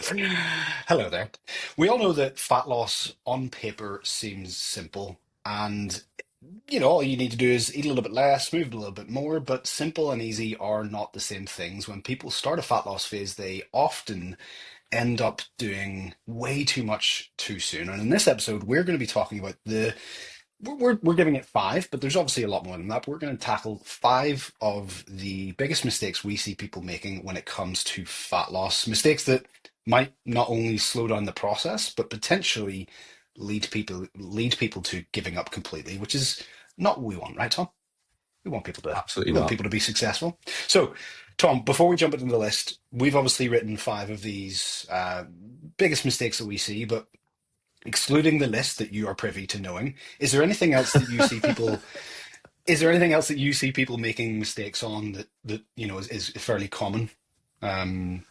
Hello there. We all know that fat loss on paper seems simple, and all you need to do is eat a little bit less, move a little bit more, but simple and easy are not the same things. When people start a fat loss phase, they often end up doing way too much too soon. And in this episode, we're going to be talking about we're giving it five, but there's obviously a lot more than that. But we're going to tackle five of the biggest mistakes we see people making when it comes to fat loss. Mistakes that might not only slow down the process, but potentially lead people to giving up completely, which is not what we want, right, Tom? We want people to Absolutely we want not. people to be successful. So, Tom, before we jump into the list, we've obviously written five of these biggest mistakes that we see, but excluding the list that you are privy to knowing, is there anything else that you see people? Is there anything else that you see people making mistakes on that is fairly common? Um,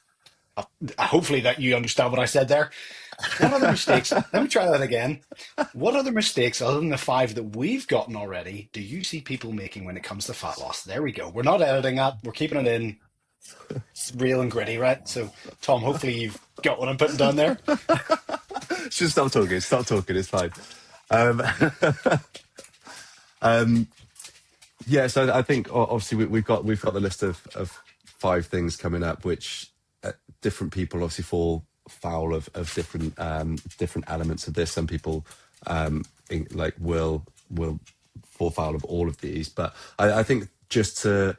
Hopefully that you understand what I said there. What other mistakes? Let me try that again. What other mistakes, other than the five that we've gotten already, do you see people making when it comes to fat loss? There we go. We're not editing that. We're keeping it in. It's real and gritty, right? So, Tom, hopefully you've got what I'm putting down there. Just stop talking. Stop talking. It's fine. Um, um, yeah. So I think obviously we've got the list of five things coming up, which different people obviously fall foul of different elements of this. Some people will fall foul of all of these, but I think just to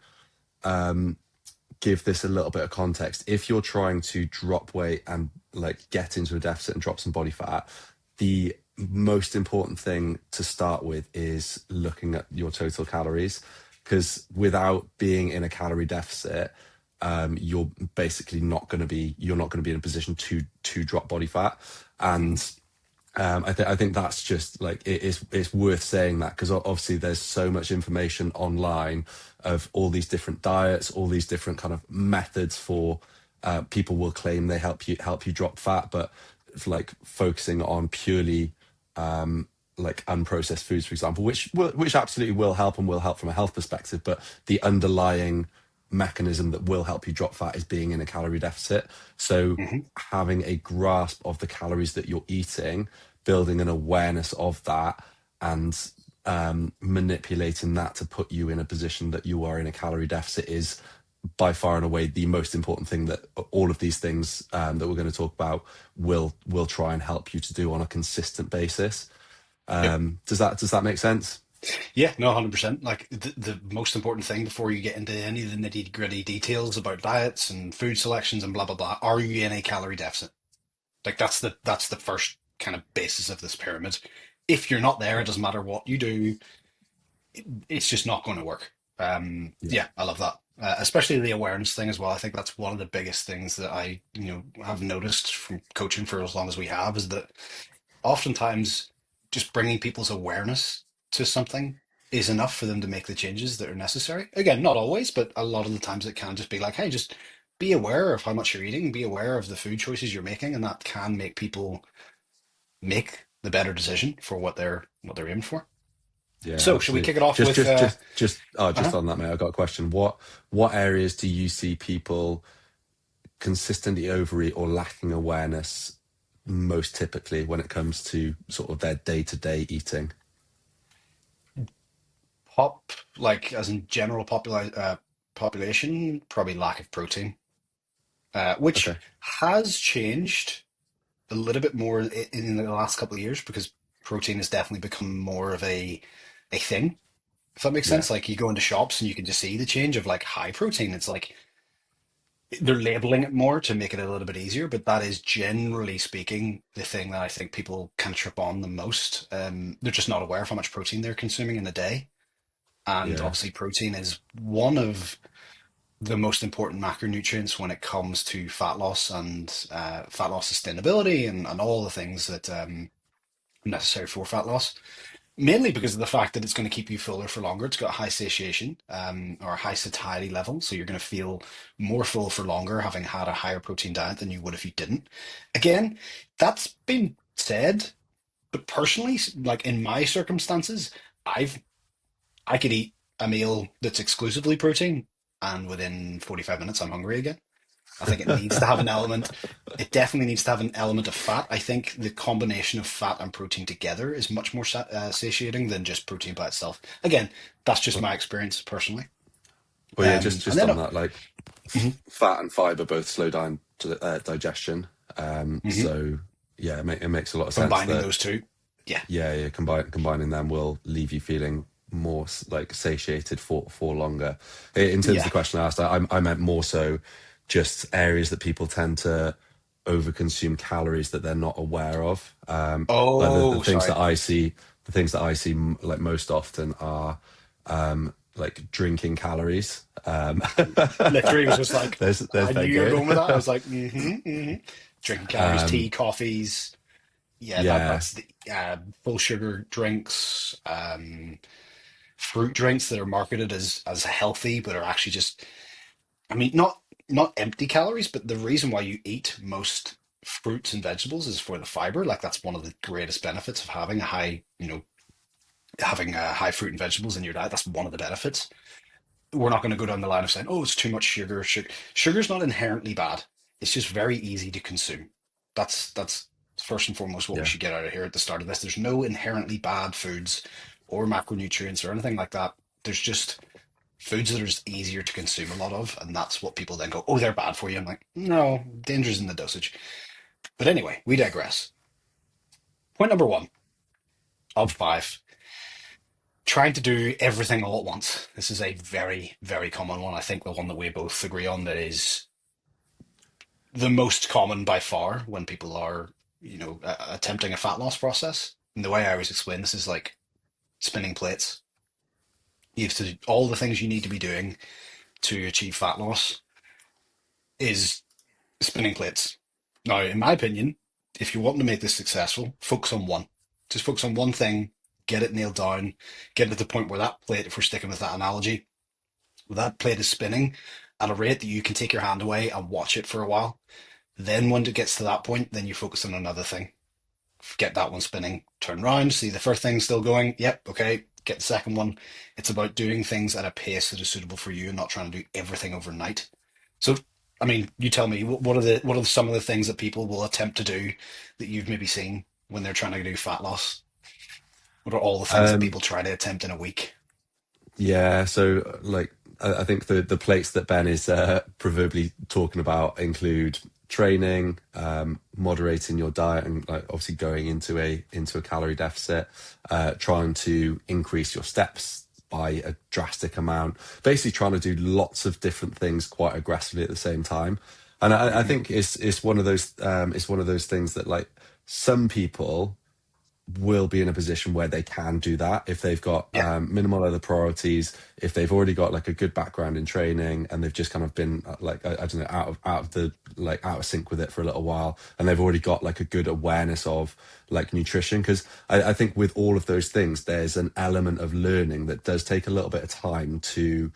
give this a little bit of context, if you're trying to drop weight and like get into a deficit and drop some body fat, the most important thing to start with is looking at your total calories, because without being in a calorie deficit, you're basically not going to be in a position to drop body fat. And I think that's just like it's worth saying that, because obviously there's so much information online of all these different diets, all these different kind of methods for people will claim they help you drop fat, but it's like focusing on purely like unprocessed foods, for example, which absolutely will help and will help from a health perspective, but the underlying mechanism that will help you drop fat is being in a calorie deficit. So Mhm. having a grasp of the calories that you're eating, building an awareness of that, and manipulating that to put you in a position that you are in a calorie deficit is by far and away the most important thing that all of these things that we're going to talk about will try and help you to do on a consistent basis. Yep. Does that make sense? Yeah, no, 100%. Like the most important thing before you get into any of the nitty gritty details about diets and food selections and blah blah blah, are you in a calorie deficit? Like that's the first kind of basis of this pyramid. If you're not there, it doesn't matter what you do, it's just not going to work. Yeah. Yeah, I love that. Especially the awareness thing as well. I think that's one of the biggest things that I, have noticed from coaching for as long as we have is that oftentimes just bringing people's awareness to something is enough for them to make the changes that are necessary. Again, not always, but a lot of the times it can just be like, hey, just be aware of how much you're eating, be aware of the food choices you're making, and that can make people make the better decision for what they're aiming for. Yeah, So, should we absolutely. kick it off Just, with just, just, just, just uh on that, mate. I've got a question. What areas do you see people consistently overeat or lacking awareness most typically when it comes to sort of their day-to-day eating? pop, like as in general population, probably lack of protein, which Okay. has changed a little bit more in the last couple of years because protein has definitely become more of a thing. If that makes Yeah. sense, like you go into shops and you can just see the change of like high protein. It's like they're labeling it more to make it a little bit easier, but that is generally speaking the thing that I think people can trip on the most. They're just not aware of how much protein they're consuming in a day. And Yeah. obviously, protein is one of the most important macronutrients when it comes to fat loss and fat loss sustainability and all the things that are necessary for fat loss. Mainly because of the fact that it's going to keep you fuller for longer. It's got a high satiation or a high satiety level. So you're going to feel more full for longer having had a higher protein diet than you would if you didn't. Again, that's been said, but personally, like in my circumstances, I've I could eat a meal that's exclusively protein, and within 45 minutes, I'm hungry again. I think it needs to have an element. It definitely needs to have an element of fat. I think the combination of fat and protein together is much more satiating than just protein by itself. Again, that's just my experience personally. Well, yeah, just And just then, on that, like mhm, fat and fiber both slow down digestion. mhm, So yeah, it makes a lot of sense combining that those two, yeah, yeah, combining them will leave you feeling more like satiated for longer. In terms of yeah. the question I asked, I meant more so just areas that people tend to overconsume calories that they're not aware of. Like the Oh, things sorry. that I see, the things that I see like most often are like drinking calories. Literally was just like, There's I knew Ben you were going. going with that. I was like, drinking calories, tea, coffees. Yeah, Yeah, that's the full sugar drinks, fruit drinks that are marketed as healthy, but are actually just, I mean, not empty calories, but the reason why you eat most fruits and vegetables is for the fiber. Like that's one of the greatest benefits of having a high, having high fruit and vegetables in your diet. That's one of the benefits. We're not going to go down the line of saying, oh, it's too much sugar. Sugar's not inherently bad. It's just very easy to consume. That's first and foremost what we yeah. should get out of here at the start of this. There's no inherently bad foods or macronutrients or anything like that. There's just foods that are just easier to consume a lot of, and that's what people then go, oh, they're bad for you. I'm like, no, danger's in the dosage. But anyway, we digress. Point number one of five, trying to do everything all at once. This is a very, very common one. I think the one that we both agree on that is the most common by far when people are, attempting a fat loss process. And the way I always explain this is like spinning plates. You have to do all the things you need to be doing to achieve fat loss is spinning plates. Now, in my opinion, if you want to make this successful, focus on one. Just focus on one thing, get it nailed down, get it to the point where that plate, if we're sticking with that analogy, that plate is spinning at a rate that you can take your hand away and watch it for a while. Then when it gets to that point, then you focus on another thing. Get that one spinning, turn around, see the first thing still going. Yep, okay, get the second one. It's about doing things at a pace that is suitable for you and not trying to do everything overnight. So, I mean, you tell me, what are some of the things that people will attempt to do that you've maybe seen when they're trying to do fat loss? What are all the things that Um, people try to attempt in a week? Yeah, so like I think the plates that Ben is proverbially talking about include training, moderating your diet, and like obviously going into a calorie deficit, trying to increase your steps by a drastic amount, basically trying to do lots of different things quite aggressively at the same time. And I Hmm. think it's one of those things that like some people will be in a position where they can do that if they've got Yeah, minimal other priorities, if they've already got like a good background in training and they've just kind of been like I don't know out of the like out of sync with it for a little while, and they've already got like a good awareness of like nutrition. Because I think with all of those things there's an element of learning that does take a little bit of time to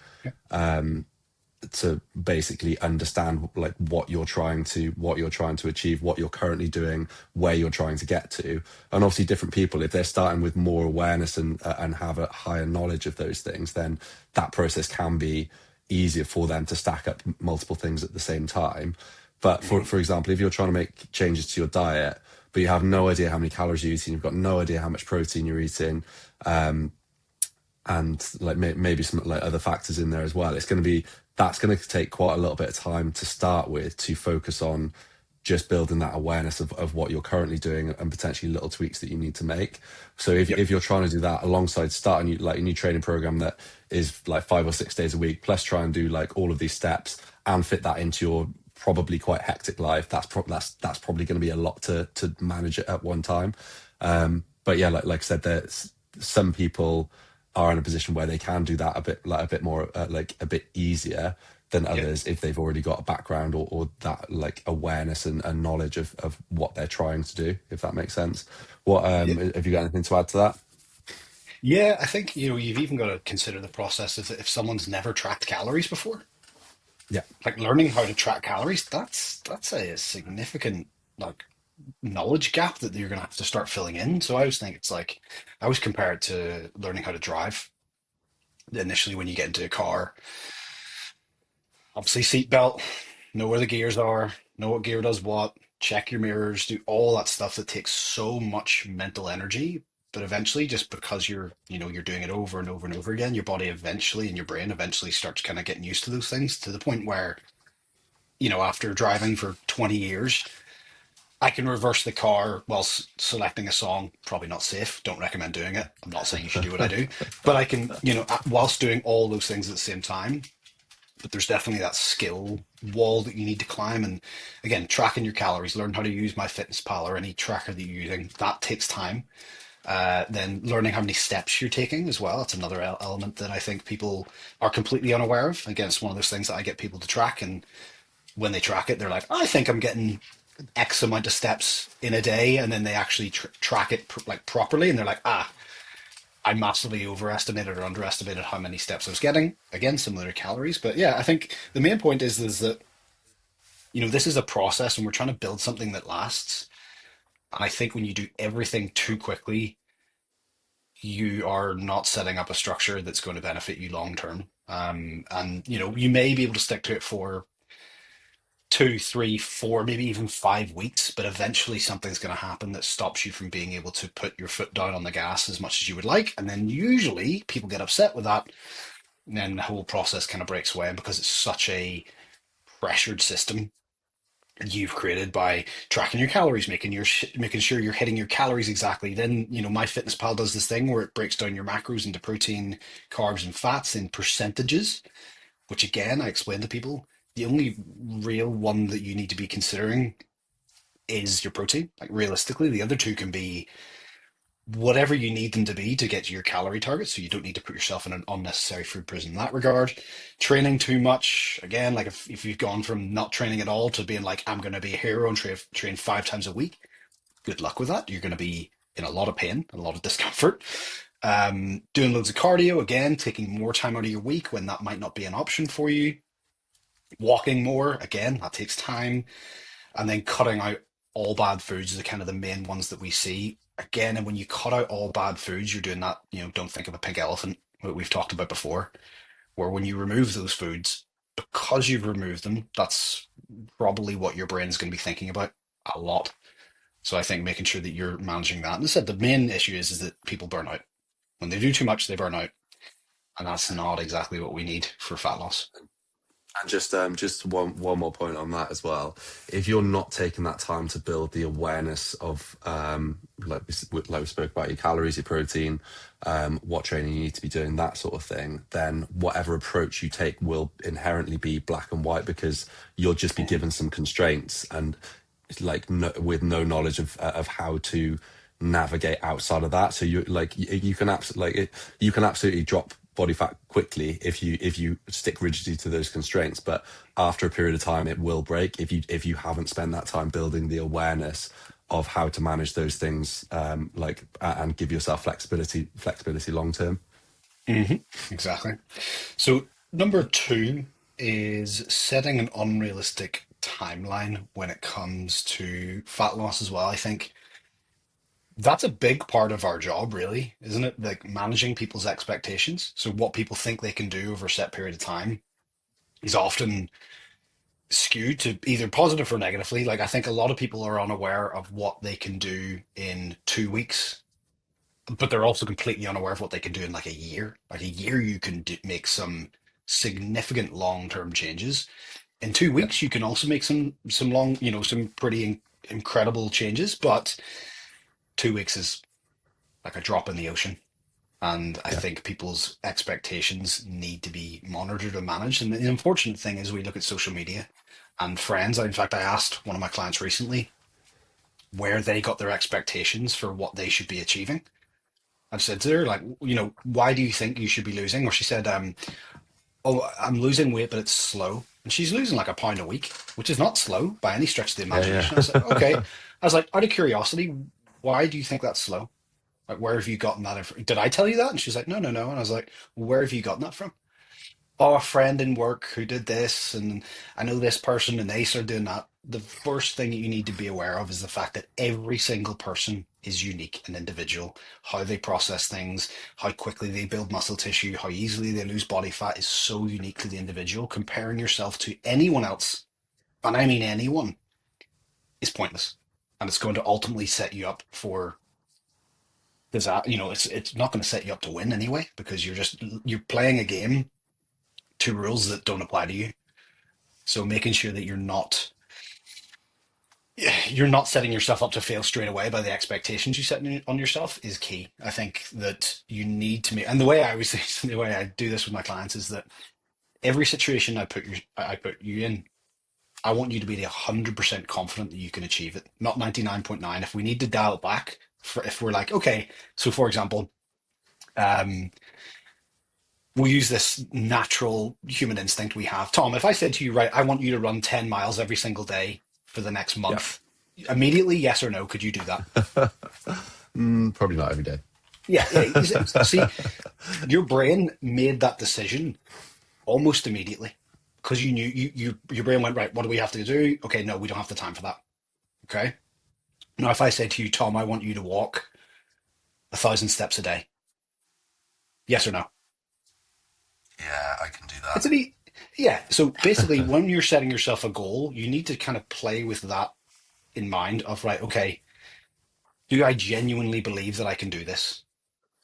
basically understand like what you're trying to achieve, what you're currently doing, where you're trying to get to. And obviously different people, if they're starting with more awareness and have a higher knowledge of those things, then that process can be easier for them to stack up multiple things at the same time. But hmm, for example, if you're trying to make changes to your diet but you have no idea how many calories you're eating, you've got no idea how much protein you're eating, and like maybe some like other factors in there as well. That's going to take quite a little bit of time to start with to focus on just building that awareness of what you're currently doing and potentially little tweaks that you need to make. So yep, if you're trying to do that alongside starting like a new training program that is like 5 or 6 days a week, plus try and do like all of these steps and fit that into your probably quite hectic life, that's probably going to be a lot to manage it at one time. But yeah, like I said, there's some people are in a position where they can do that a bit more like a bit easier than yep, others if they've already got a background or that like awareness and knowledge of what they're trying to do, if that makes sense. What yeah. have you got anything to add to that? Yeah, I think you've even got to consider the process of if someone's never tracked calories before. Yeah. Like learning how to track calories, that's a significant like knowledge gap that you're gonna have to start filling in. So I always think it's like I always compare it to learning how to drive. Initially, when you get into a car, obviously seatbelt. know where the gears are, know what gear does what, check your mirrors, do all that stuff that takes so much mental energy. But eventually, just because you're doing it over and over and over again, your body eventually and your brain eventually starts kind of getting used to those things to the point where, after driving for 20 years, I can reverse the car whilst selecting a song. Probably not safe. Don't recommend doing it. I'm not saying you should do what I do, but I can, whilst doing all those things at the same time. But there's definitely that skill wall that you need to climb. And again, tracking your calories, learn how to use MyFitnessPal or any tracker that you're using. That takes time. Then learning how many steps you're taking as well. That's another element that I think people are completely unaware of. Again, it's one of those things that I get people to track, and when they track it, they're like, I think I'm getting X amount of steps in a day, and then they actually track it like properly, and they're like, I massively overestimated or underestimated how many steps I was getting. Again, similar to calories, but yeah, I think the main point is that this is a process, and we're trying to build something that lasts. And I think when you do everything too quickly, you are not setting up a structure that's going to benefit you long term. And you may be able to stick to it for 2, 3, 4, maybe even 5 weeks, but eventually something's going to happen that stops you from being able to put your foot down on the gas as much as you would like. And then usually people get upset with that, and then the whole process kind of breaks away. And because it's such a pressured system you've created by tracking your calories, making sure you're hitting your calories exactly. Then MyFitnessPal does this thing where it breaks down your macros into protein, carbs, and fats in percentages, which again, I explain to people, the only real one that you need to be considering is your protein. Like realistically, the other two can be whatever you need them to be to get to your calorie target. So you don't need to put yourself in an unnecessary food prison in that regard. Training too much, again, like if you've gone from not training at all to being like, I'm going to be a hero and train 5 times a week, good luck with that. You're going to be in a lot of pain, a lot of discomfort. Doing loads of cardio, again, taking more time out of your week when that might not be an option for you. Walking more, again, that takes time. And then cutting out all bad foods are kind of the main ones that we see. Again, and when you cut out all bad foods, you're doing that, don't think of a pink elephant, what we've talked about before, where when you remove those foods, because you've removed them, that's probably what your brain is going to be thinking about a lot. So I think making sure that you're managing that. And I said the main issue is that people burn out. When they do too much, they burn out. And that's not exactly what we need for fat loss. And just one more point on that as well. If you're not taking that time to build the awareness of like we spoke about your calories, your protein, what training you need to be doing, that sort of thing, then whatever approach you take will inherently be black and white because you'll just be given some constraints and like with no knowledge of how to navigate outside of that. So you can absolutely you can absolutely drop body fat quickly if you stick rigidly to those constraints, but after a period of time it will break if you haven't spent that time building the awareness of how to manage those things, and give yourself flexibility long term. Hmm. Exactly. So number two is setting an unrealistic timeline when it comes to fat loss as well. I think that's a big part of our job, really, isn't it? Like managing people's expectations. So what people think they can do over a set period of time is often skewed to either positive or negatively. Like I think a lot of people are unaware of what they can do in 2 weeks, but they're also completely unaware of what they can do in like a year. Like a year, you can make some significant long-term changes. In two Yeah, weeks, you can also make some long, some pretty incredible changes. But 2 weeks is like a drop in the ocean. And I yeah, think people's expectations need to be monitored and managed. And the unfortunate thing is, we look at social media and friends. In fact, I asked one of my clients recently where they got their expectations for what they should be achieving. I've said to her, like, why do you think you should be losing? Or she said, oh, I'm losing weight, but it's slow. And she's losing like a pound a week, which is not slow by any stretch of the imagination. I was like, okay. yeah. I was like, out of curiosity, why do you think that's slow? Like, where have you gotten that? Did I tell you that? And she's like, no, no, no. And I was like, where have you gotten that from? Oh, a friend in work who did this, and I know this person, and they started doing that. The first thing you need to be aware of is the fact that every single person is unique and individual. How they process things, how quickly they build muscle tissue, how easily they lose body fat is so unique to the individual. Comparing yourself to anyone else and I mean anyone, is pointless. And it's going to ultimately set you up for disaster. It's not going to set you up to win anyway, because you're playing a game to rules that don't apply to you. So making sure that you're not setting yourself up to fail straight away by the expectations you set on yourself is key. I think that you need to make, and the way I always the way I do this with my clients is that every situation I put you in, I want you to be 100% confident that you can achieve it, not 99.9. If we need to dial it back, if we're like, okay, so for example, um, we'll use this natural human instinct we have. Tom, if I said to you, right, I want you to run 10 miles every single day for the next Yeah. month, immediately, yes or no, could you do that? Probably not every day. Yeah, yeah. See, your brain made that decision almost immediately because you knew your brain went, right, what do we have to do? Okay, no, we don't have the time for that. Okay. Now, if I say to you, Tom, I want you to walk 1,000 steps a day, yes or no? Yeah, I can do It's that. an yeah. So basically, when you're setting yourself a goal, you need to kind of play with that in mind of, right, okay, do I genuinely believe that I can do this?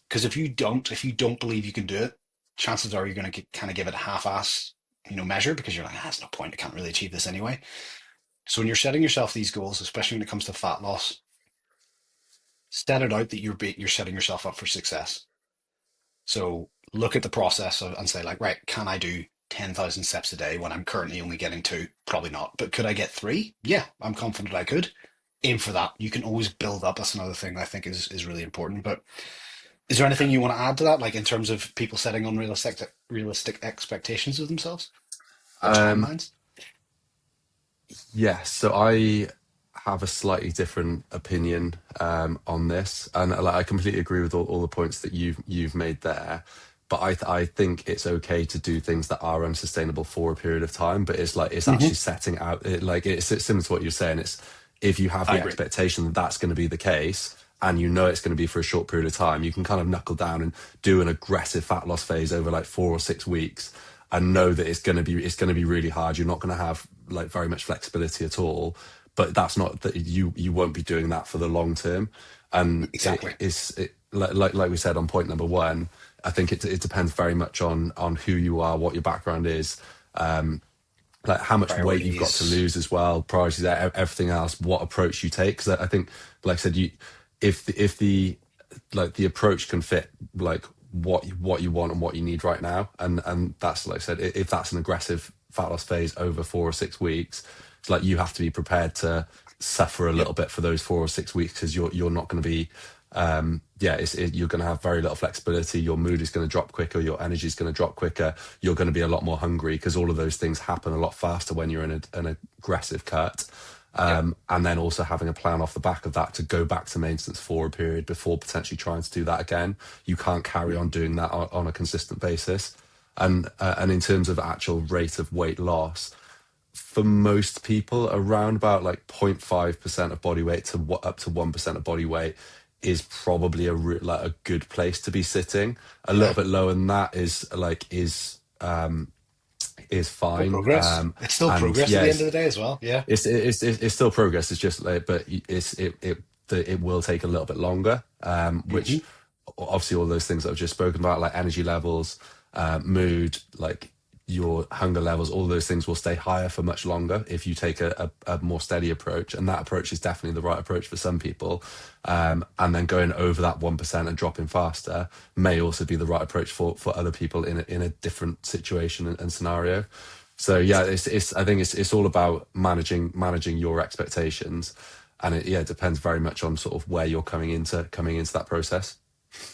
Because if you don't believe you can do it, chances are you're going to kind of give it a half-ass, measure, because you're like, there's no point. I can't really achieve this anyway. So when you're setting yourself these goals, especially when it comes to fat loss, set it out that you're setting yourself up for success. So look at the process and say, like, right, can I do 10,000 steps a day when I'm currently only getting two? Probably not. But could I get three? Yeah, I'm confident I could. Aim for that. You can always build up. That's another thing I think is really important. But is there anything you want to add to that, like in terms of people setting unrealistic expectations of themselves or Um, timelines? Yes, so I have a slightly different opinion on this, and like, I completely agree with all the points that you've made there. But I think it's okay to do things that are unsustainable for a period of time. But it's like it's actually Hmm. setting out like it's similar to what you're saying. It's if you have I the agree. expectation that that's going to be the case, and you know it's going to be for a short period of time, you can kind of knuckle down and do an aggressive fat loss phase over like 4 or 6 weeks and know that it's going to be really hard. You're not going to have like very much flexibility at all. But that's not that you won't be doing that for the long term. And Exactly. like we said on point number one, I think it depends very much on who you are, what your background is, like how much weight you've got to Priorities. lose as well, priorities, everything else, what approach you take. Because I think, like I said, if the like the approach can fit like what you want and what you need right now, and that's like I said, if that's an aggressive fat loss phase over 4 or 6 weeks, it's like you have to be prepared to suffer a Yep. little bit for those 4 or 6 weeks because you're not going to be yeah, you're going to have very little flexibility. Your mood is going to drop quicker. Your energy is going to drop quicker. You're going to be a lot more hungry because all of those things happen a lot faster when you're in an aggressive cut. Yep. And then also having a plan off the back of that to go back to maintenance for a period before potentially trying to do that again. You can't carry on doing that on a consistent basis. And in terms of actual rate of weight loss, for most people, around about like 0.5% of body weight to up to 1% of body weight is probably like a good place to be sitting. A little Yeah. bit lower than that is Still fine. progress. It's still And progress at yeah, the end of the day as well. Yeah. it's still progress. It's just like, but it will take a little bit longer. Hmm. Which obviously all those things that I've just spoken about, like energy levels, mood, like your hunger levels, all those things will stay higher for much longer if you take a more steady approach. And that approach is definitely the right approach for some people. And then going over that 1% and dropping faster may also be the right approach for other people in a different situation and scenario. So yeah, it's I think it's all about managing your expectations, and it depends very much on sort of where you're coming into that process.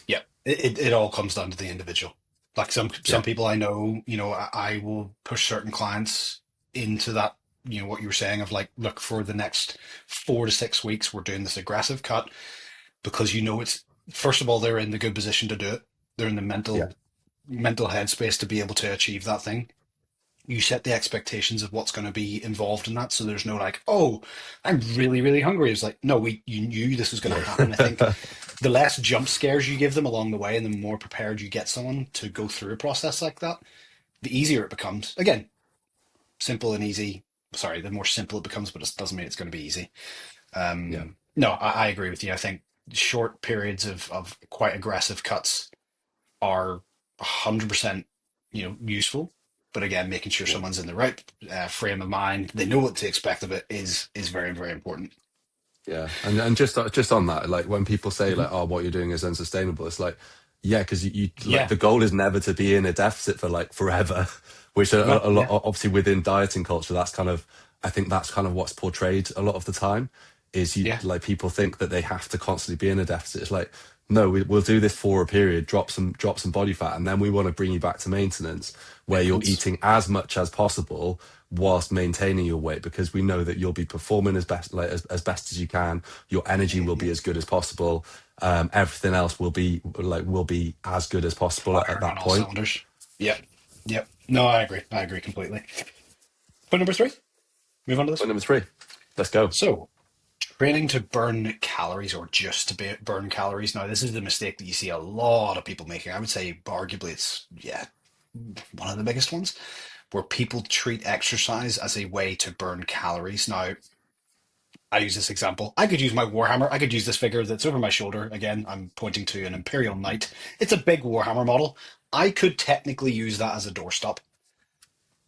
Yeah. It all comes down to the individual. Like some Yeah, people I know, I will push certain clients into that, what you were saying of like, look, for the next 4 to 6 weeks, we're doing this aggressive cut because it's first of all, they're in the good position to do it. They're in the yeah, mental headspace to be able to achieve that thing. You set the expectations of what's going to be involved in that. So there's no like, oh, I'm really, really hungry. It's like, no, you knew this was going to happen. I think yeah, the less jump scares you give them along the way and the more prepared you get someone to go through a process like that, the easier it becomes. Again, simple and easy. sorry, the more simple it becomes, but it doesn't mean it's going to be easy. Yeah. No, I agree with you. I think short periods of quite aggressive cuts are 100%, useful. But again, making sure Yeah. someone's in the right frame of mind, they know what to expect of it, is very, very important. Yeah, and just on that, like when people say Hmm. like, "Oh, what you're doing is unsustainable," it's like, yeah, because you like Yeah, the goal is never to be in a deficit for like forever, which no, a lot yeah, obviously within dieting culture, that's kind of I think that's kind of what's portrayed a lot of the time is you yeah, like people think that they have to constantly be in a deficit. It's like, no, we'll do this for a period, drop some body fat, and then we want to bring you back to maintenance where you're maintenance. eating as much as possible whilst maintaining your weight because we know that you'll be performing as best as best as you can. Your energy will Hmm. be as good as possible. Everything else will be as good as possible at Firing on that all point. cylinders. Yep, yep. No, I agree. I agree completely. Point number three. Move on to this. Point number three. Let's go. So, training to burn calories or just to burn calories. Now, this is the mistake that you see a lot of people making. I would say, arguably, it's, yeah, one of the biggest ones, where people treat exercise as a way to burn calories. Now, I use this example. I could use my Warhammer. I could use this figure that's over my shoulder. Again, I'm pointing to an Imperial Knight. It's a big Warhammer model. I could technically use that as a doorstop.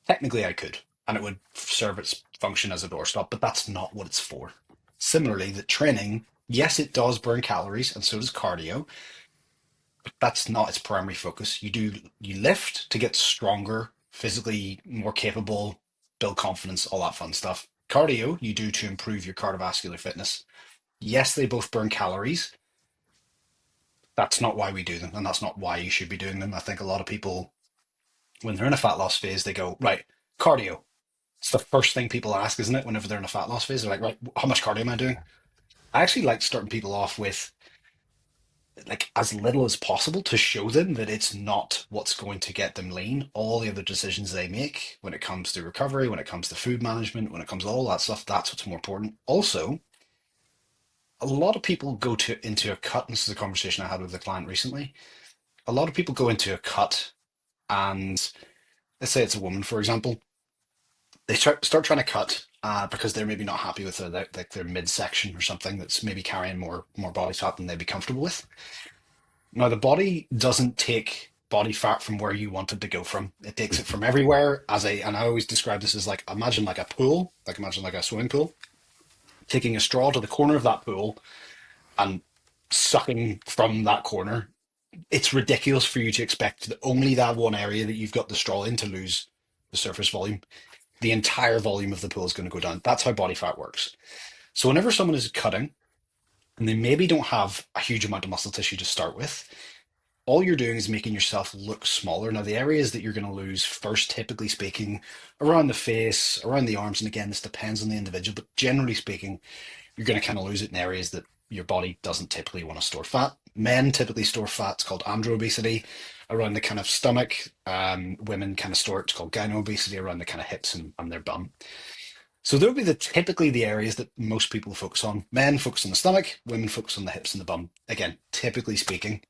Technically, I could, and it would serve its function as a doorstop, but that's not what it's for. Similarly, the training, yes, it does burn calories, and so does cardio, but that's not its primary focus. You lift to get stronger, physically more capable, build confidence, all that fun stuff. Cardio, you do to improve your cardiovascular fitness. Yes, they both burn calories. That's not why we do them, and that's not why you should be doing them. I think a lot of people, when they're in a fat loss phase, they go, right, cardio. It's the first thing people ask, isn't it? Whenever they're in a fat loss phase, they're like, right, how much cardio am I doing? I actually like starting people off with like as little as possible to show them that it's not what's going to get them lean. All the other decisions they make when it comes to recovery, when it comes to food management, when it comes to all that stuff, that's what's more important. Also, a lot of people go to into a cut. This is a conversation I had with a client recently. A lot of people go into a cut and let's say it's a woman, for example, they start trying to cut because they're maybe not happy with their midsection or something that's maybe carrying more body fat than they'd be comfortable with. Now the body doesn't take body fat from where you want it to go from. It takes it from everywhere and I always describe this as like imagine like a pool, like imagine like a swimming pool, taking a straw to the corner of that pool and sucking from that corner. It's ridiculous for you to expect that only that one area that you've got the straw in to lose the surface volume. The entire volume of the pool is going to go down. That's how body fat works. So whenever someone is cutting and they maybe don't have a huge amount of muscle tissue to start with, all you're doing is making yourself look smaller. Now, the areas that you're going to lose first, typically speaking, around the face, around the arms, and again, this depends on the individual, but generally speaking, you're going to kind of lose it in areas that your body doesn't typically want to store fat. Men typically store fat, it's called andro-obesity, around the kind of stomach. Women kind of store it, it's called gyno-obesity, around the kind of hips and their bum. So they'll be typically the areas that most people focus on. Men focus on the stomach, women focus on the hips and the bum. Again, typically speaking.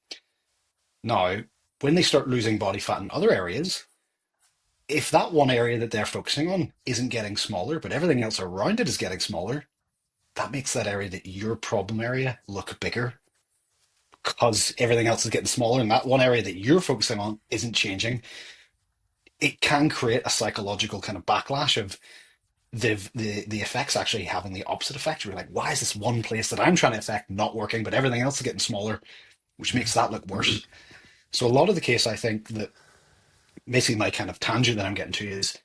Now, when they start losing body fat in other areas, if that one area that they're focusing on isn't getting smaller, but everything else around it is getting smaller, that makes that area that your problem area look bigger because everything else is getting smaller and that one area that you're focusing on isn't changing. It can create a psychological kind of backlash of the effects actually having the opposite effect. You're like, why is this one place that I'm trying to affect not working, but everything else is getting smaller, which makes that look worse. So a lot of the case, I think that basically my kind of tangent that I'm getting to is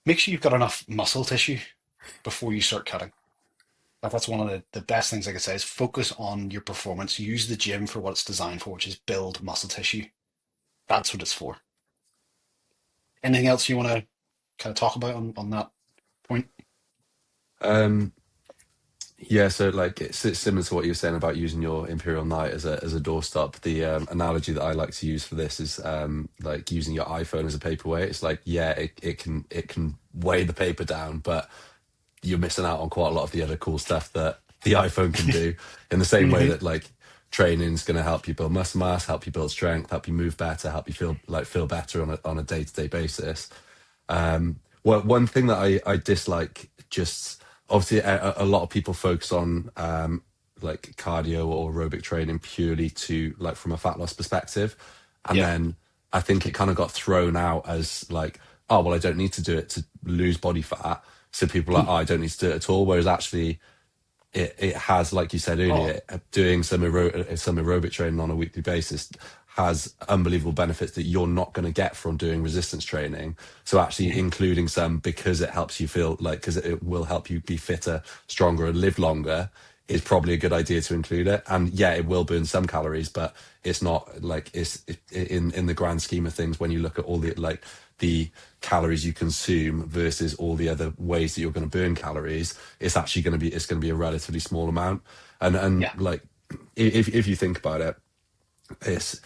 make sure you've got enough muscle tissue before you start cutting. That's one of the best things I could say is focus on your performance. Use the gym for what it's designed for, which is build muscle tissue. That's what it's for. Anything else you want to kind of talk about on that point? Um, Yeah, so like it's similar to what you were saying about using your Imperial Knight as a doorstop. The analogy that I like to use for this is like using your iPhone as a paperweight. It's like yeah, it can weigh the paper down, but you're missing out on quite a lot of the other cool stuff that the iPhone can do. In the same way Hmm. that like training is going to help you build muscle mass, help you build strength, help you move better, help you feel better on a day to day basis. Well, one thing that I dislike, just obviously a lot of people focus on like cardio or aerobic training purely to like from a fat loss perspective. And Yeah. then I think it kind of got thrown out as like, oh, well, I don't need to do it to lose body fat. So people are like, oh, I don't need to do it at all. Whereas actually, it has, like you said Oh, earlier, doing some aerobic training on a weekly basis has unbelievable benefits that you're not going to get from doing resistance training. So actually mhm. including some because it helps you feel like because it will help you be fitter, stronger, and live longer is probably a good idea to include it. And yeah, it will burn some calories, but it's not like in the grand scheme of things when you look at all the like the calories you consume versus all the other ways that you're going to burn calories, it's going to be a relatively small amount. And Yeah. like if you think about it, it's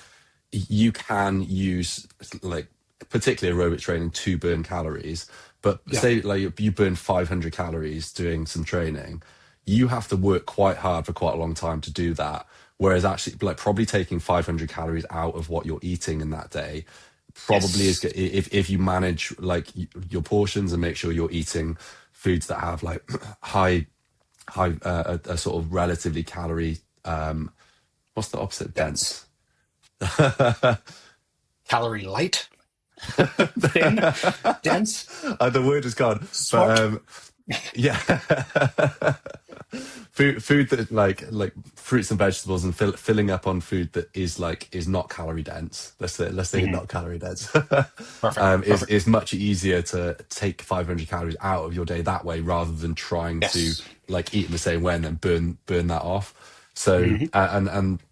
you can use like particularly aerobic training to burn calories, but Yeah. say like you burn 500 calories doing some training, you have to work quite hard for quite a long time to do that. Whereas actually, like probably taking 500 calories out of what you're eating in that day probably is Yes. good if you manage like your portions and make sure you're eating foods that have like a sort of relatively calorie what's the opposite of Dense. dense. Calorie light, thin, dense, The word is gone, but smart. yeah. Food that like fruits and vegetables and filling up on food that is not calorie dense. Let's say Mhm. not calorie dense. Perfect. Perfect. Is much easier to take 500 calories out of your day that way rather than trying to Yes. like eat in the same way and then burn that off. So Hmm.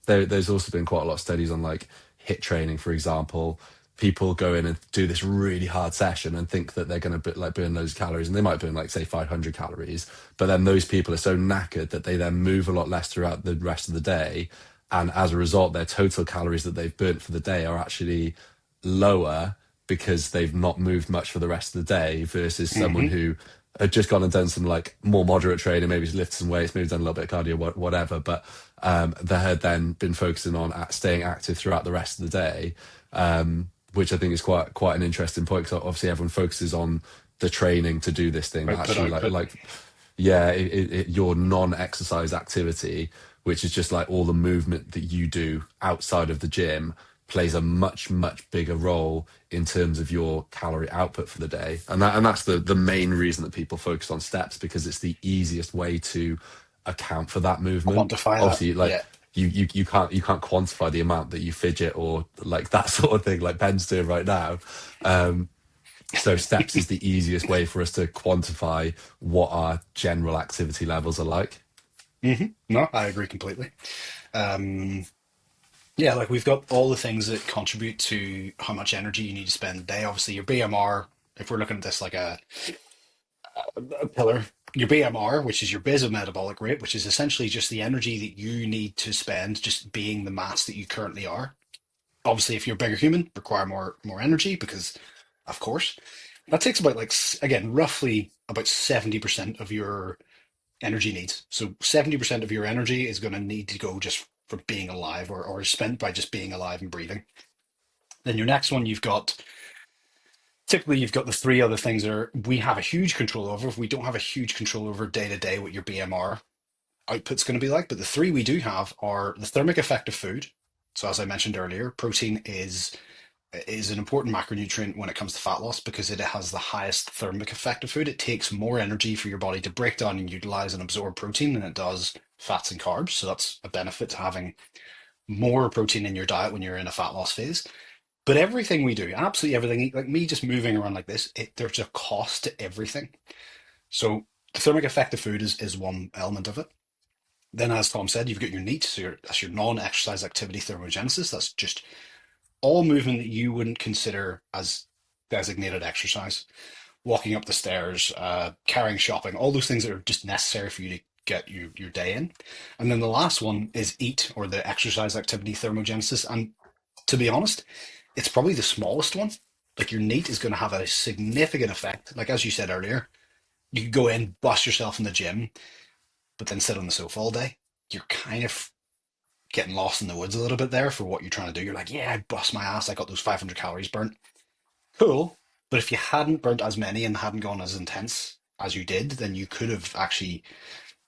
there's also been quite a lot of studies on like hit training, for example. People go in and do this really hard session and think that they're going to like burn those calories, and they might burn like say 500 calories, but then those people are so knackered that they then move a lot less throughout the rest of the day, and as a result their total calories that they've burnt for the day are actually lower because they've not moved much for the rest of the day versus someone Hmm. who had just gone and done some like more moderate training, maybe lifted some weights, maybe done a little bit of cardio, whatever, but they had then been focusing on staying active throughout the rest of the day, which I think is quite an interesting point because obviously everyone focuses on the training to do this thing, but Output, actually output. yeah, your non-exercise activity, which is just like all the movement that you do outside of the gym, plays a much bigger role in terms of your calorie output for the day, and that's the main reason that people focus on steps because it's the easiest way to account for that movement. Quantify that. Obviously, like Yeah. you can't quantify the amount that you fidget or like that sort of thing like Ben's doing right now. So steps is the easiest way for us to quantify what our general activity levels are like. No, I agree completely. Um, yeah, like we've got all the things that contribute to how much energy you need to spend a day. Obviously, your BMR, if we're looking at this like a pillar, your BMR, which is your basal metabolic rate, which is essentially just the energy that you need to spend just being the mass that you currently are. Obviously, if you're a bigger human, require more energy because, of course, that takes about like again roughly about 70% of your energy needs. So 70% of your energy is going to need to go just for being alive or spent by just being alive and breathing. Then your next one, typically you've got the three other things that we have a huge control over. If we don't have a huge control over day to day what your BMR output's going to be like, but the three we do have are the thermic effect of food. So as I mentioned earlier, protein is an important macronutrient when it comes to fat loss because it has the highest thermic effect of food. It takes more energy for your body to break down and utilize and absorb protein than it does fats and carbs. So that's a benefit to having more protein in your diet when you're in a fat loss phase. But everything we do, absolutely everything, like me just moving around like this, there's a cost to everything. So the thermic effect of food is one element of it. Then, as Tom said, you've got your NEAT, so that's your non-exercise activity thermogenesis. That's just all movement that you wouldn't consider as designated exercise. Walking up the stairs, carrying shopping, all those things that are just necessary for you to get your day in. And then the last one is EAT, or the exercise activity thermogenesis. And to be honest, it's probably the smallest one. Like your NEAT is going to have a significant effect. Like as you said earlier, you could go in, bust yourself in the gym, but then sit on the sofa all day. You're kind of getting lost in the woods a little bit there for what you're trying to do. You're like, yeah, I bust my ass. I got those 500 calories burnt. Cool. But if you hadn't burnt as many and hadn't gone as intense as you did, then you could have actually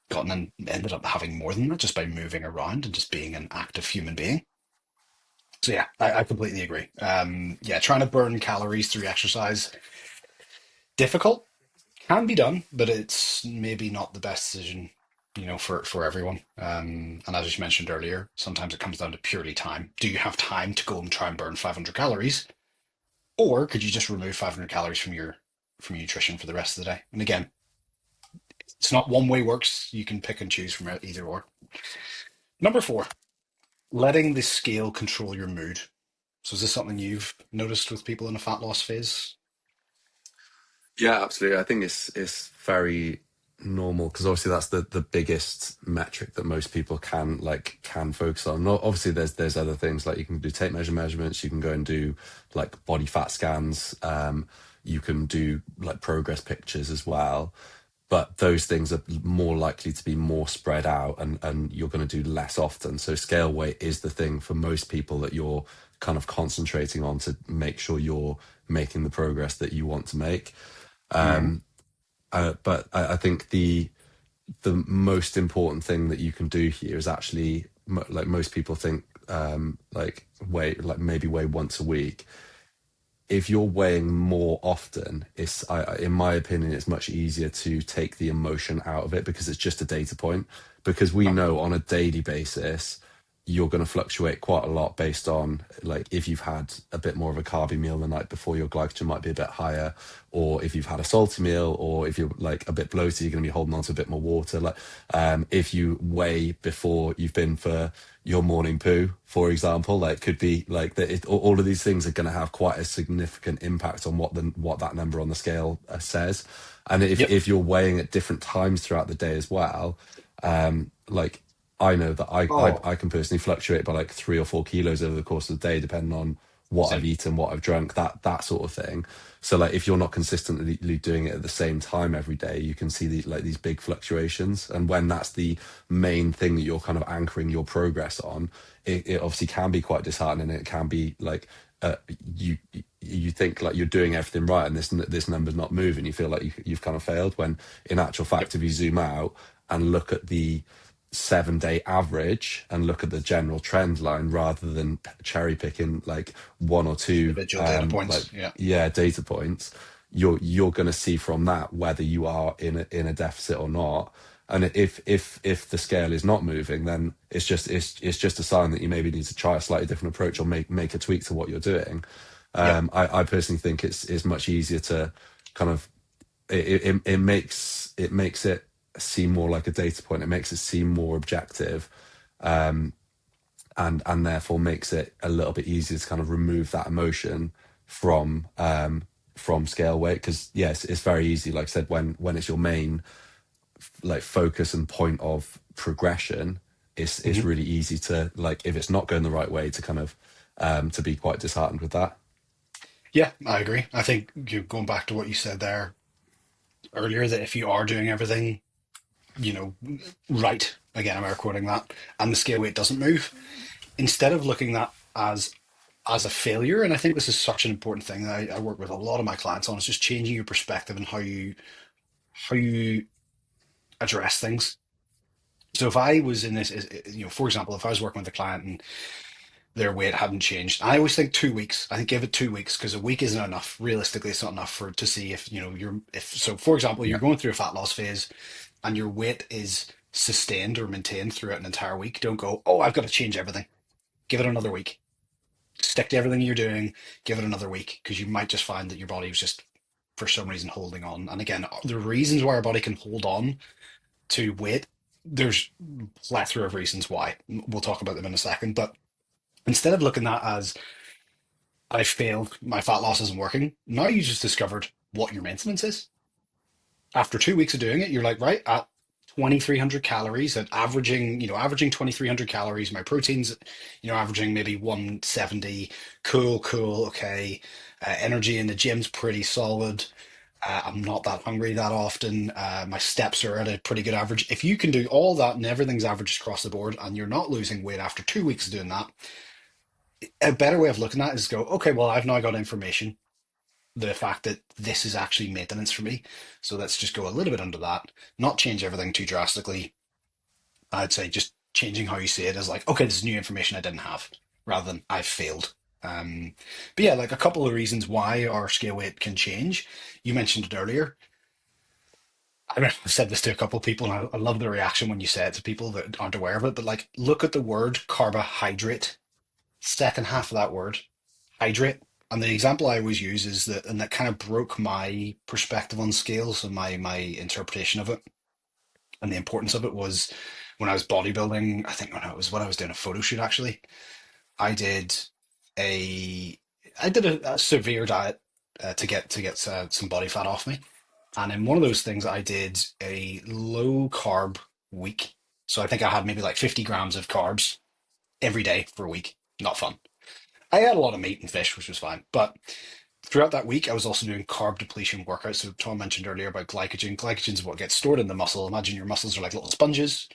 gotten and ended up having more than that just by moving around and just being an active human being. So yeah, I completely agree. Yeah, trying to burn calories through exercise, difficult, can be done, but it's maybe not the best decision, for everyone. And as you mentioned earlier, sometimes it comes down to purely time. Do you have time to go and try and burn 500 calories, or could you just remove 500 calories from your nutrition for the rest of the day? And again, it's not one way works. You can pick and choose from either or. Number four, letting the scale control your mood. So is this something you've noticed with people in a fat loss phase? Yeah, absolutely. I think it's very normal because obviously that's the biggest metric that most people can focus on. Not obviously there's other things like you can do tape measure measurements, you can go and do like body fat scans, you can do like progress pictures as well. But those things are more likely to be more spread out and you're going to do less often. So scale weight is the thing for most people that you're kind of concentrating on to make sure you're making the progress that you want to make. Hmm. But I think the most important thing that you can do here is actually like most people think like maybe weigh once a week. If you're weighing more often, in my opinion, it's much easier to take the emotion out of it because it's just a data point. Because we Oh, know on a daily basis, you're going to fluctuate quite a lot based on like if you've had a bit more of a carby meal the night before, your glycogen might be a bit higher, or if you've had a salty meal, or if you're like a bit bloated, you're going to be holding on to a bit more water. Like if you weigh before you've been for your morning poo, for example, like could be like that. All of these things are going to have quite a significant impact on what that number on the scale says. And yep. if you're weighing at different times throughout the day as well, like I know that Oh, I can personally fluctuate by like 3 or 4 kilos over the course of the day, depending on what I've same. eaten, what I've drunk, that sort of thing. So like if you're not consistently doing it at the same time every day, you can see these big fluctuations. And when that's the main thing that you're kind of anchoring your progress on, it obviously can be quite disheartening. It can be like uh, you you think like you're doing everything right and this number's not moving. You feel like you've kind of failed. When in actual Yep. fact, if you zoom out and look at the 7 day average and look at the general trend line rather than cherry picking like one or two Individual data like points. Yeah. yeah data points, you're going to see from that whether you are in a deficit or not. And if the scale is not moving, then it's just a sign that you maybe need to try a slightly different approach or make a tweak to what you're doing. Yep. I personally think it's much easier to kind of it makes it seem more like a data point. It makes it seem more objective, and therefore makes it a little bit easier to kind of remove that emotion from scale weight. Because yes, it's very easy, like I said, when it's your main like focus and point of progression, it's Hmm. really easy to like if it's not going the right way to kind of to be quite disheartened with that. Yeah, I agree. I think you going back to what you said there earlier, that if you are doing everything, you know, right, again, I'm air quoting that, and the scale weight doesn't move, instead of looking at as a failure, and I think this is such an important thing that I work with a lot of my clients on, is just changing your perspective and how you address things. So if I was in this, for example, if I was working with a client and their weight hadn't changed, I always think 2 weeks. I think give it 2 weeks because a week isn't enough. Realistically, it's not enough for to see if you're if so. For example, you're Yeah. going through a fat loss phase and your weight is sustained or maintained throughout an entire week. Don't go, oh, I've got to change everything. Give it another week. Stick to everything you're doing. Give it another week because you might just find that your body was just for some reason holding on. And again, the reasons why our body can hold on to weight, there's plethora of reasons why. We'll talk about them in a second. But instead of looking at as I failed, my fat loss isn't working, now you just discovered what your maintenance is. After 2 weeks of doing it, you're like, right, at 2,300 calories, at averaging 2,300 calories, my protein's, averaging maybe 170. Cool, cool, okay. Energy in the gym's pretty solid. I'm not that hungry that often. My steps are at a pretty good average. If you can do all that and everything's averaged across the board and you're not losing weight after 2 weeks of doing that, a better way of looking at it is go, okay, well, I've now got information. the fact that this is actually maintenance for me. So let's just go a little bit under that, not change everything too drastically. I'd say just changing how you see it as like, okay, this is new information I didn't have, rather than I've failed. But yeah, like a couple of reasons why our scale weight can change. You mentioned it earlier. I mean, I've said this to a couple of people, and I love the reaction when you say it to people that aren't aware of it. But like, look at the word carbohydrate, second half of that word, hydrate. And the example I always use is that, and that kind of broke my perspective on scales and my interpretation of it, and the importance of it was when I was bodybuilding. I think when I was doing a photo shoot actually. I did a a severe diet to get some body fat off me, and in one of those things, I did a low carb week. So I think I had maybe like 50 grams of carbs every day for a week. Not fun. I had a lot of meat and fish, which was fine, but throughout that week, I was also doing carb depletion workouts. So Tom mentioned earlier about glycogen. Glycogen is what gets stored in the muscle. Imagine your muscles are like little sponges.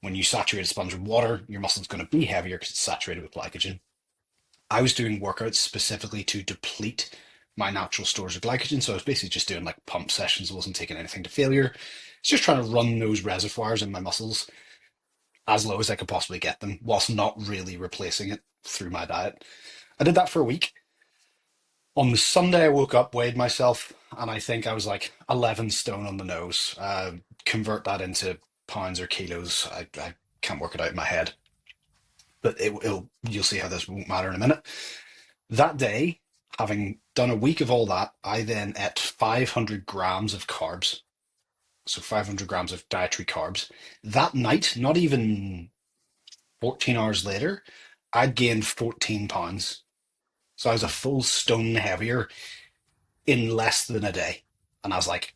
When you saturate a sponge with water, your muscle's going to be heavier because it's saturated with glycogen. I was doing workouts specifically to deplete my natural stores of glycogen. So I was basically just doing like pump sessions. I wasn't taking anything to failure. It's just trying to run those reservoirs in my muscles as low as I could possibly get them, whilst not really replacing it through my diet. I did that for a week. On the Sunday, I woke up, weighed myself, and I think I was like 11 stone on the nose. Convert that into pounds or kilos. I can't work it out in my head, but you'll see how this won't matter in a minute. That day, having done a week of all that, I then ate 500 grams of carbs. So 500 grams of dietary carbs. That night, not even 14 hours later, I'd gained 14 pounds. So I was a full stone heavier in less than a day. And I was like,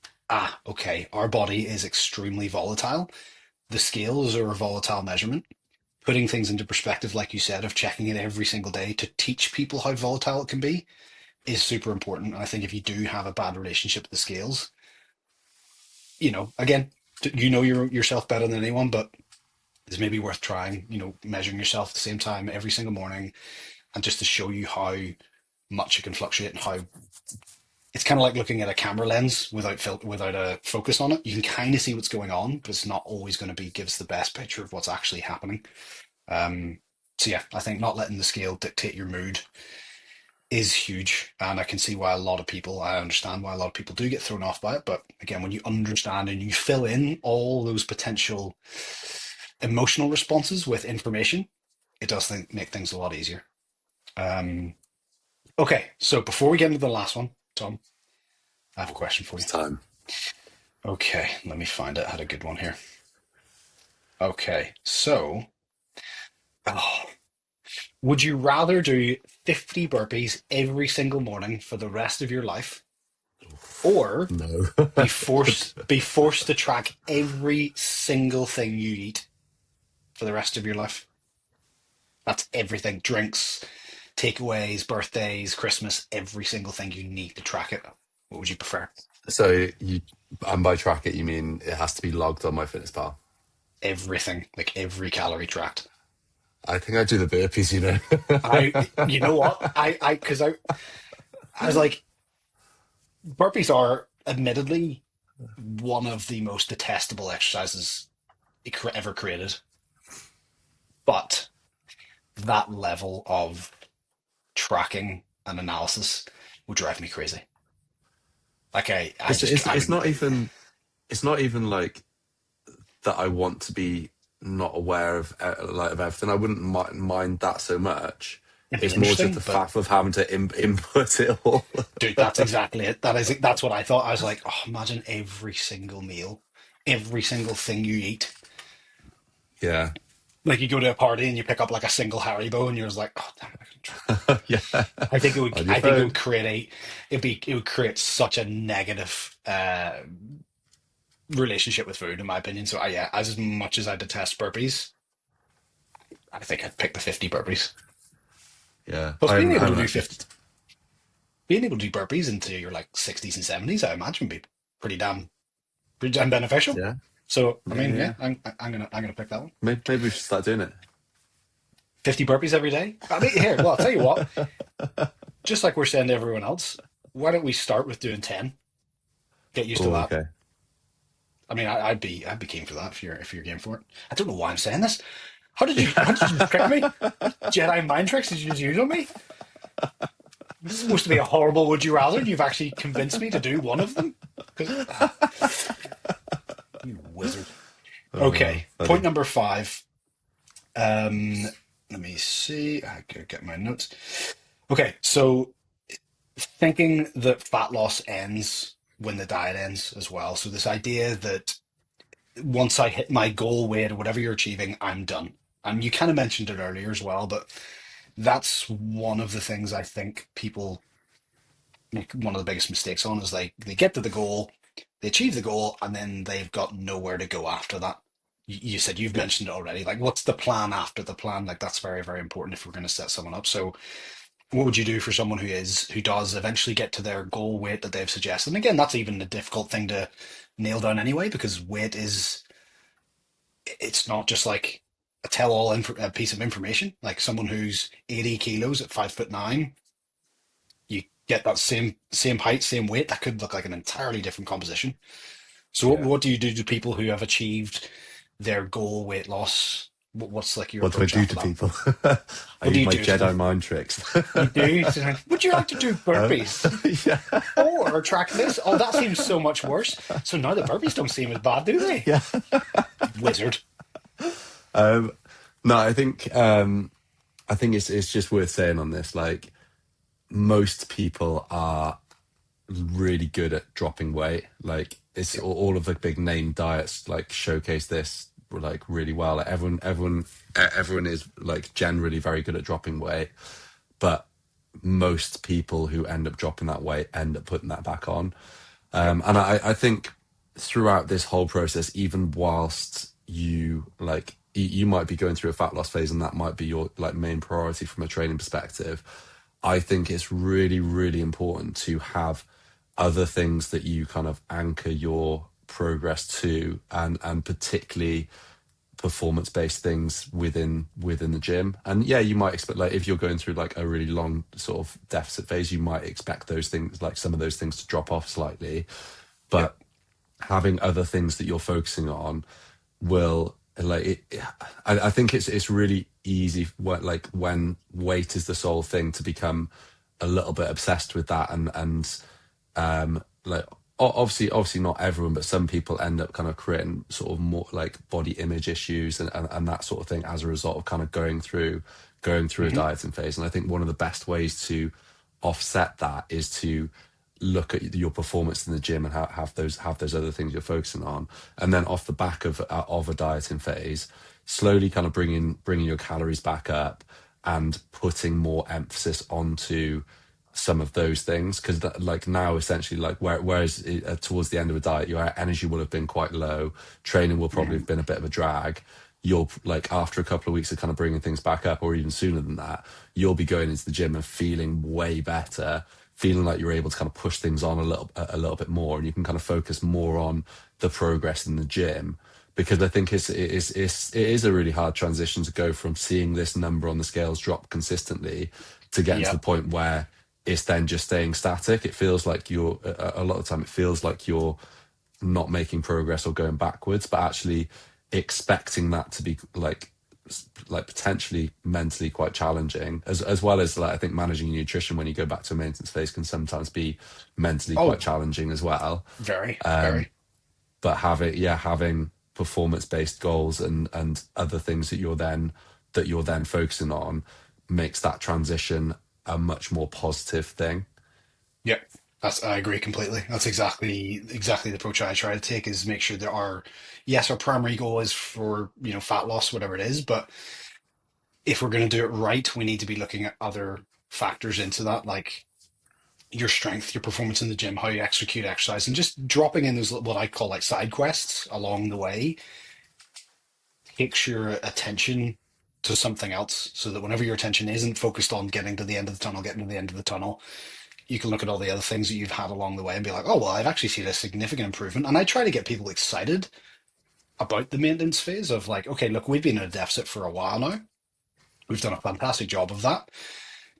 okay, our body is extremely volatile. The scales are a volatile measurement. Putting things into perspective, like you said, of checking it every single day to teach people how volatile it can be is super important. And I think if you do have a bad relationship with the scales, again, you know yourself better than anyone, but it's maybe worth trying, measuring yourself at the same time every single morning, and just to show you how much it can fluctuate and how it's kind of like looking at a camera lens without a focus on it. You can kind of see what's going on, but it's not always going to give us the best picture of what's actually happening. So yeah, I think not letting the scale dictate your mood is huge, and I can see why I understand why a lot of people do get thrown off by it. But again, when you understand and you fill in all those potential emotional responses with information, it does make things a lot easier. Um, okay, so before we get into the last one, Tom, I have a question for you. It's time. Okay, let me find it. I had a good one here. Okay, so oh, would you rather do 50 burpees every single morning for the rest of your life, or No. be forced to track every single thing you eat for the rest of your life? That's everything: drinks, takeaways, birthdays, Christmas, every single thing. You need to track it. What would you prefer? So and by track it, you mean it has to be logged on my fitness pal? Everything, like every calorie tracked. I think I do the burpees, You know what? Because I was like, burpees are admittedly one of the most detestable exercises ever created, but that level of tracking and analysis would drive me crazy. Like I It's would. not even like that I want to be not aware of like of everything. I wouldn't mind that so much. It'd be It's more just interesting, the but fact of having to input it all. dude, that's exactly it. That's what I thought. I was like, oh, imagine every single meal, every single thing you eat. Yeah. Like you go to a party and you pick up like a single Haribo, and you're just like, oh, damn it, I can track that. Yeah. I think it would. On your I think it phone. would it would create such a negative relationship with food, in my opinion. So, yeah, as much as I detest burpees, I think I'd pick the 50 burpees. Yeah. Plus, I haven't actually. being able to do burpees into your like 60s and 70s, I imagine would be pretty damn beneficial. Yeah. So, I Yeah. mean, yeah, Yeah. I'm gonna pick that one. Maybe we should start doing it. 50 burpees every day. I mean, here, well, I'll tell you what. Just like we're saying to everyone else, why don't we start with doing 10? Get used to Oh, that. okay. I mean, I'd be keen for that if you're game for it. I don't know why I'm saying this. How did you just trick me? What Jedi mind tricks did you just use on me? This is supposed to be a horrible would you rather, and you've actually convinced me to do one of them? Because you wizard. Okay, point Funny. number five. Um, Let me see. I gotta get my notes. Okay, so thinking that fat loss ends when the diet ends as well. So this idea that once I hit my goal weight or whatever you're achieving, I'm done. And you kind of mentioned it earlier as well, but that's one of the things I think people make one of the biggest mistakes on is they get to the goal, they achieve the goal, and then they've got nowhere to go after that. You said you've Yeah. mentioned it already. Like, what's the plan after the plan? Like, that's very, very important if we're going to set someone up. So, what would you do for someone who does eventually get to their goal weight that they've suggested? And again, that's even a difficult thing to nail down anyway, because weight is it's not just like a a piece of information. Like someone who's 80 kilos at 5'9", you get that same height, same weight, that could look like an entirely different composition. So Yeah. what do you do to people who have achieved their goal weight loss? What's like your What do I approach do after to that? people? I What do use you my do to them? Jedi mind tricks. You do? So like, would you like to do Uh, burpees? yeah. Or track this? Oh, that seems so much worse. So now the burpees don't seem as bad, do they? Yeah. Wizard. Um, no, I think it's just worth saying on this. Like most people are really good at dropping weight. Like it's Yep. all of the big name diets like showcase this like really well. Like everyone is like generally very good at dropping weight, but most people who end up dropping that weight end up putting that back on. Yep. And I think throughout this whole process, even whilst you like you might be going through a fat loss phase and that might be your like main priority from a training perspective, I think it's really, really important to have other things that you kind of anchor your progress to, and particularly performance based things within the gym. And yeah, you might expect like if you're going through like a really long sort of deficit phase, you might expect those things, like some of those things, to drop off slightly. Yep. But having other things that you're focusing on will like I think it's really easy like when weight is the sole thing to become a little bit obsessed with that, and like obviously not everyone, but some people end up kind of creating sort of more like body image issues and that sort of thing as a result of kind of going through a Hmm. dieting phase. And I think one of the best ways to offset that is to look at your performance in the gym and have those other things you're focusing on, and then off the back of a dieting phase, slowly kind of bringing your calories back up and putting more emphasis onto some of those things, because like now essentially like whereas towards the end of a diet your energy will have been quite low, training will probably Hmm. have been a bit of a drag. You'll like after a couple of weeks of kind of bringing things back up, or even sooner than that, you'll be going into the gym and feeling way better, feeling like you're able to kind of push things on a little bit more, and you can kind of focus more on the progress in the gym. Because I think it is a really hard transition to go from seeing this number on the scales drop consistently to getting to the Yep. point where it's then just staying static. It feels like you're a lot of the time it feels like you're not making progress or going backwards, but actually expecting that to be like potentially mentally quite challenging, as well as like I think managing your nutrition when you go back to a maintenance phase can sometimes be mentally quite Oh, challenging as well. very, very. But having performance based goals and other things that you're then focusing on makes that transition a much more positive thing. Yep. I agree completely. That's exactly the approach I try to take is make sure there are, yes, our primary goal is for, fat loss, whatever it is, but if we're going to do it right, we need to be looking at other factors into that, like your strength, your performance in the gym, how you execute exercise, and just dropping in those what I call like side quests along the way takes your attention to something else so that whenever your attention isn't focused on getting to the end of the tunnel, getting to the end of the tunnel, you can look at all the other things that you've had along the way and be like, oh, well, I've actually seen a significant improvement. And I try to get people excited about the maintenance phase of like, okay, look, we've been in a deficit for a while now. We've done a fantastic job of that.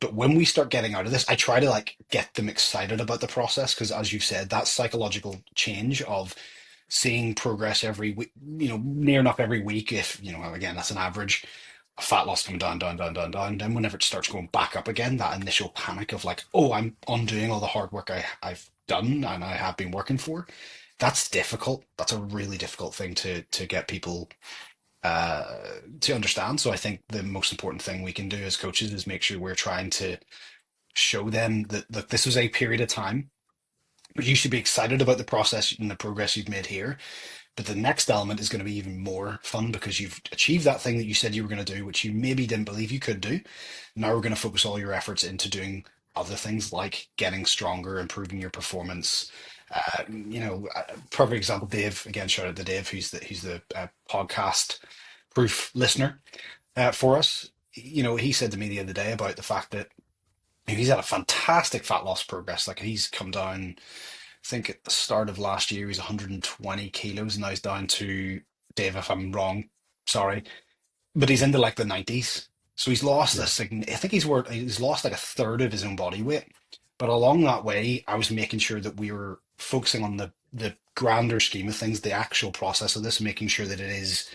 But when we start getting out of this, I try to like get them excited about the process because, as you've said, that psychological change of seeing progress every week, near enough every week, if, again, that's an average, fat loss coming down, down, down, down, down. Then whenever it starts going back up again, that initial panic of like, oh, I'm undoing all the hard work I've done and I have been working for. That's difficult. That's a really difficult thing to get people uh, to understand. So I think the most important thing we can do as coaches is make sure we're trying to show them that, look, this was a period of time, but you should be excited about the process and the progress you've made here. But the next element is going to be even more fun because you've achieved that thing that you said you were going to do, which you maybe didn't believe you could do. Now we're going to focus all your efforts into doing other things like getting stronger, improving your performance. Perfect example, Dave. Again, shout out to Dave, who's the podcast proof listener for us. He said to me the other day about the fact that he's had a fantastic fat loss progress. Like he's come down, I think at the start of last year, he was 120 kilos, and now he's down to, Dave, if I'm wrong, sorry, but he's into like the 90s. So he's lost Yeah. I think he's lost like a third of his own body weight. But along that way, I was making sure that we were focusing on the grander scheme of things, the actual process of this, making sure that it is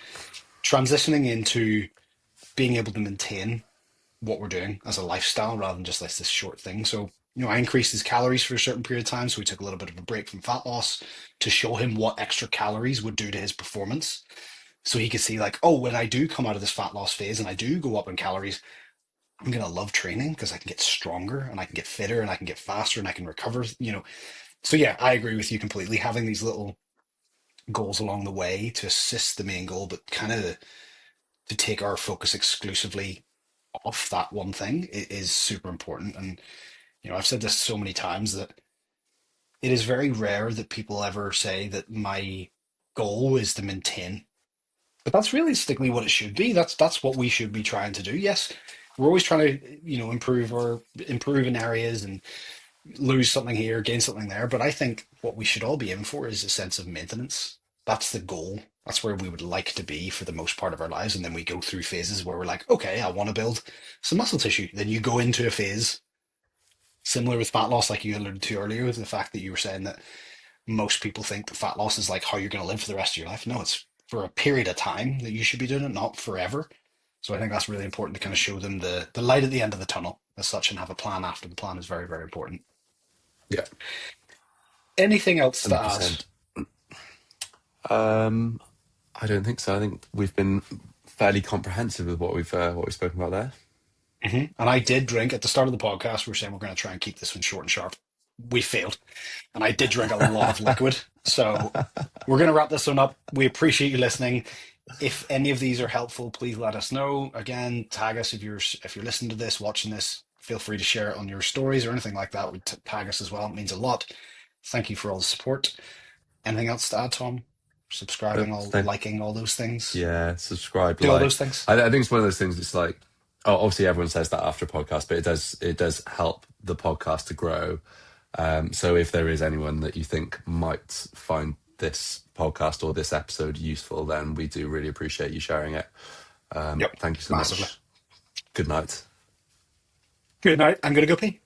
transitioning into being able to maintain what we're doing as a lifestyle rather than just like this short thing. So, I increased his calories for a certain period of time. So we took a little bit of a break from fat loss to show him what extra calories would do to his performance. So he could see, like, oh, when I do come out of this fat loss phase and I do go up in calories, I'm going to love training because I can get stronger and I can get fitter and I can get faster and I can recover. So, yeah, I agree with you completely. Having these little goals along the way to assist the main goal, but kind of to take our focus exclusively off that one thing is super important. And I've said this so many times that it is very rare that people ever say that my goal is to maintain. But that's realistically what it should be. That's what we should be trying to do. Yes, we're always trying to, improve in areas and lose something here, gain something there. But I think what we should all be aiming for is a sense of maintenance. That's the goal. That's where we would like to be for the most part of our lives. And then we go through phases where we're like, okay, I want to build some muscle tissue. Then you go into a phase similar with fat loss, like you alluded to earlier, with the fact that you were saying that most people think that fat loss is like how you're going to live for the rest of your life. No, it's for a period of time that you should be doing it, not forever. So I think that's really important to kind of show them the light at the end of the tunnel as such and have a plan after the plan is very, very important. Yeah. Anything else to add? 100%. Um, I don't think so. I think we've been fairly comprehensive with what we've spoken about there. And I did drink at the start of the podcast. We were saying we're going to try and keep this one short and sharp. We failed. And I did drink a lot of liquid. So we're going to wrap this one up. We appreciate you listening. If any of these are helpful, please let us know. Again, tag us if you're listening to this, watching this. Feel free to share it on your stories or anything like that. Tag us as well. It means a lot. Thank you for all the support. Anything else to add, Tom? Subscribing, all So, liking, all those things. yeah, subscribe, Do all like. those things. I think it's one of those things. It's like, oh, obviously everyone says that after a podcast, but it does help the podcast to grow. So if there is anyone that you think might find this podcast or this episode useful, then we do really appreciate you sharing it. Yep, Thank you so massively. much. Good night. Good night. I'm going to go pee.